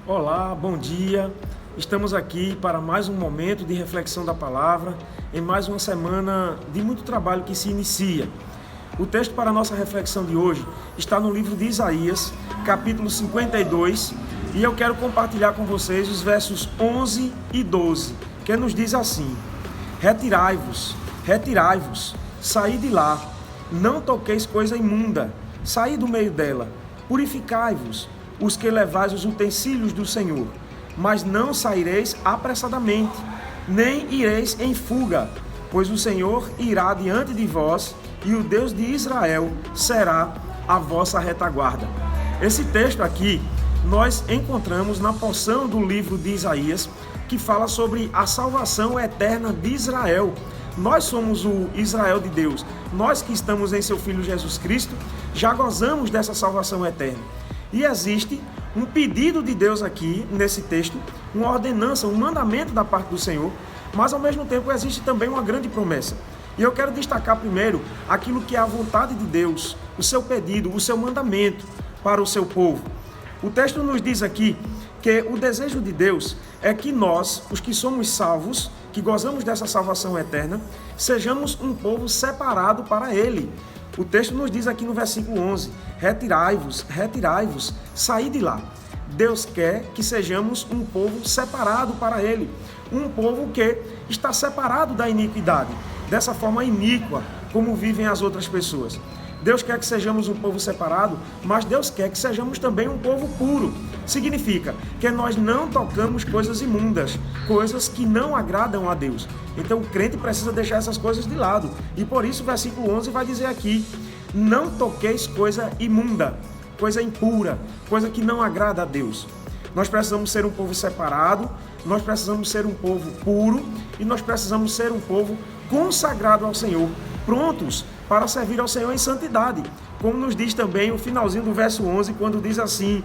Olá, bom dia. Estamos aqui para mais um momento de reflexão da palavra, em mais uma semana de muito trabalho que se inicia. O texto para a nossa reflexão de hoje está no livro de Isaías, capítulo 52, e eu quero compartilhar com vocês os versos 11 e 12, que nos diz assim: Retirai-vos, retirai-vos, saí de lá, não toqueis coisa imunda, saí do meio dela, purificai-vos, os que levais os utensílios do Senhor, mas não saireis apressadamente, nem ireis em fuga, pois o Senhor irá diante de vós, e o Deus de Israel será a vossa retaguarda. Esse texto aqui, nós encontramos na porção do livro de Isaías, que fala sobre a salvação eterna de Israel. Nós somos o Israel de Deus. Nós que estamos em seu Filho Jesus Cristo, já gozamos dessa salvação eterna. E existe um pedido de Deus aqui, nesse texto, uma ordenança, um mandamento da parte do Senhor, mas ao mesmo tempo existe também uma grande promessa. E eu quero destacar primeiro aquilo que é a vontade de Deus, o seu pedido, o seu mandamento para o seu povo. O texto nos diz aqui que o desejo de Deus é que nós, os que somos salvos, que gozamos dessa salvação eterna, sejamos um povo separado para Ele. O texto nos diz aqui no versículo 11, retirai-vos, retirai-vos, saí de lá. Deus quer que sejamos um povo separado para Ele, um povo que está separado da iniquidade, dessa forma iníqua como vivem as outras pessoas. Deus quer que sejamos um povo separado, mas Deus quer que sejamos também um povo puro. Significa que nós não tocamos coisas imundas, coisas que não agradam a Deus. Então o crente precisa deixar essas coisas de lado. E por isso o versículo 11 vai dizer aqui, não toqueis coisa imunda, coisa impura, coisa que não agrada a Deus. Nós precisamos ser um povo separado, nós precisamos ser um povo puro e nós precisamos ser um povo consagrado ao Senhor, prontos para servir ao Senhor em santidade. Como nos diz também o finalzinho do verso 11, quando diz assim,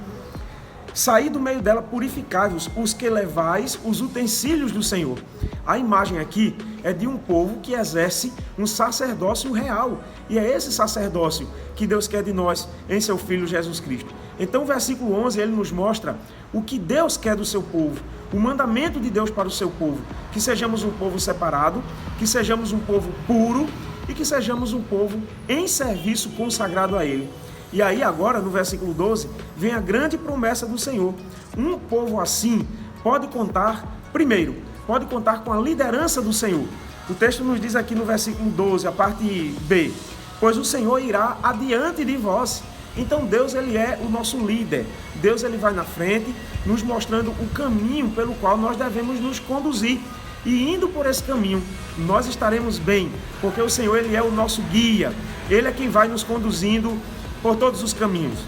saí do meio dela, purificai-vos, os que levais os utensílios do Senhor. A imagem aqui é de um povo que exerce um sacerdócio real. E é esse sacerdócio que Deus quer de nós em seu Filho Jesus Cristo. Então o versículo 11, ele nos mostra o que Deus quer do seu povo, o mandamento de Deus para o seu povo, que sejamos um povo separado, que sejamos um povo puro e que sejamos um povo em serviço consagrado a Ele. E aí agora, no versículo 12, vem a grande promessa do Senhor. Um povo assim pode contar, primeiro, pode contar com a liderança do Senhor. O texto nos diz aqui no versículo 12, a parte B, pois o Senhor irá adiante de vós. Então Deus, ele é o nosso líder. Deus, ele vai na frente, nos mostrando o caminho pelo qual nós devemos nos conduzir. E indo por esse caminho, nós estaremos bem, porque o Senhor, ele é o nosso guia. Ele é quem vai nos conduzindo por todos os caminhos.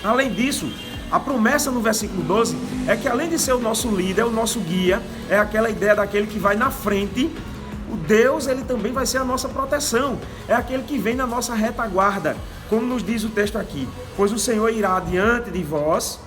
Além disso, a promessa no versículo 12 é que além de ser o nosso líder, o nosso guia, é aquela ideia daquele que vai na frente. O Deus, ele também vai ser a nossa proteção, é aquele que vem na nossa retaguarda, como nos diz o texto aqui, pois o Senhor irá adiante de vós,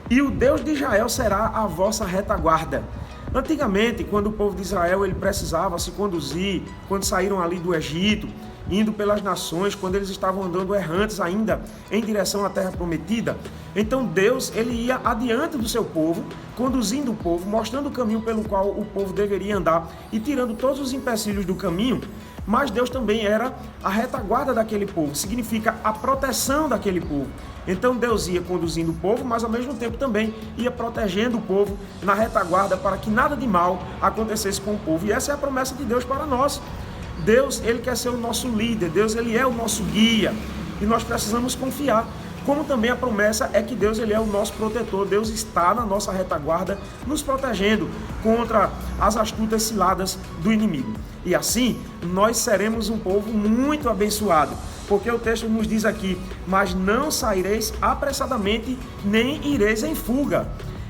e o Deus de Israel será a vossa retaguarda. Antigamente, quando o povo de Israel ele precisava se conduzir, quando saíram ali do Egito, indo pelas nações, quando eles estavam andando errantes ainda em direção à terra prometida, então Deus ele ia adiante do seu povo, conduzindo o povo, mostrando o caminho pelo qual o povo deveria andar e tirando todos os empecilhos do caminho, mas Deus também era a retaguarda daquele povo, significa a proteção daquele povo. Então Deus ia conduzindo o povo, mas ao mesmo tempo também ia protegendo o povo na retaguarda para que nada de mal acontecesse com o povo. E essa é a promessa de Deus para nós. Deus, ele quer ser o nosso líder, Deus, ele é o nosso guia e nós precisamos confiar. Como também a promessa é que Deus, ele é o nosso protetor, Deus está na nossa retaguarda, nos protegendo contra as astutas ciladas do inimigo. E assim, nós seremos um povo muito abençoado, porque o texto nos diz aqui, mas não saireis apressadamente, nem ireis em fuga.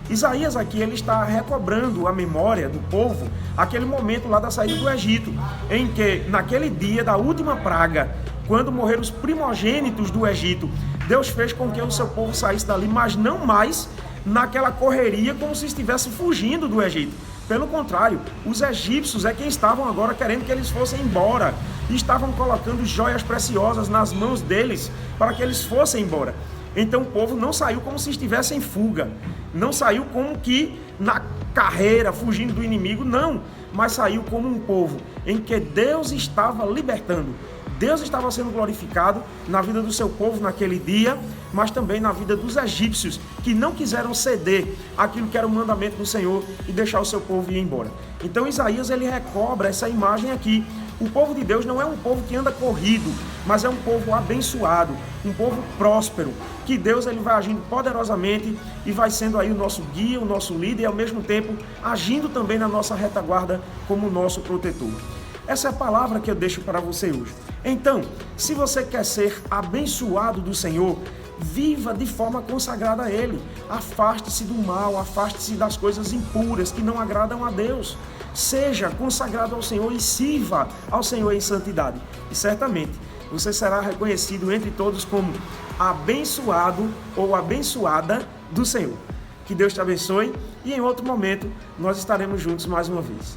Isaías aqui, ele está recobrando a memória do povo, aquele momento lá da saída do Egito, em que, naquele dia da última praga, quando morreram os primogênitos do Egito, Deus fez com que o seu povo saísse dali, mas não mais naquela correria como se estivesse fugindo do Egito. Pelo contrário, os egípcios é quem estavam agora querendo que eles fossem embora, e estavam colocando joias preciosas nas mãos deles para que eles fossem embora. Então o povo não saiu como se estivesse em fuga. Não saiu como que na carreira, fugindo do inimigo, não. Mas saiu como um povo em que Deus estava libertando. Deus estava sendo glorificado na vida do seu povo naquele dia, mas também na vida dos egípcios, que não quiseram ceder aquilo que era o mandamento do Senhor e deixar o seu povo ir embora. Então Isaías, ele recobra essa imagem aqui. O povo de Deus não é um povo que anda corrido, mas é um povo abençoado, um povo próspero, que Deus ele vai agindo poderosamente e vai sendo aí o nosso guia, o nosso líder e ao mesmo tempo agindo também na nossa retaguarda como nosso protetor. Essa é a palavra que eu deixo para você hoje. Então, se você quer ser abençoado do Senhor, viva de forma consagrada a Ele. Afaste-se do mal, afaste-se das coisas impuras que não agradam a Deus. Seja consagrado ao Senhor e sirva ao Senhor em santidade. E certamente você será reconhecido entre todos como abençoado ou abençoada do Senhor. Que Deus te abençoe e em outro momento nós estaremos juntos mais uma vez.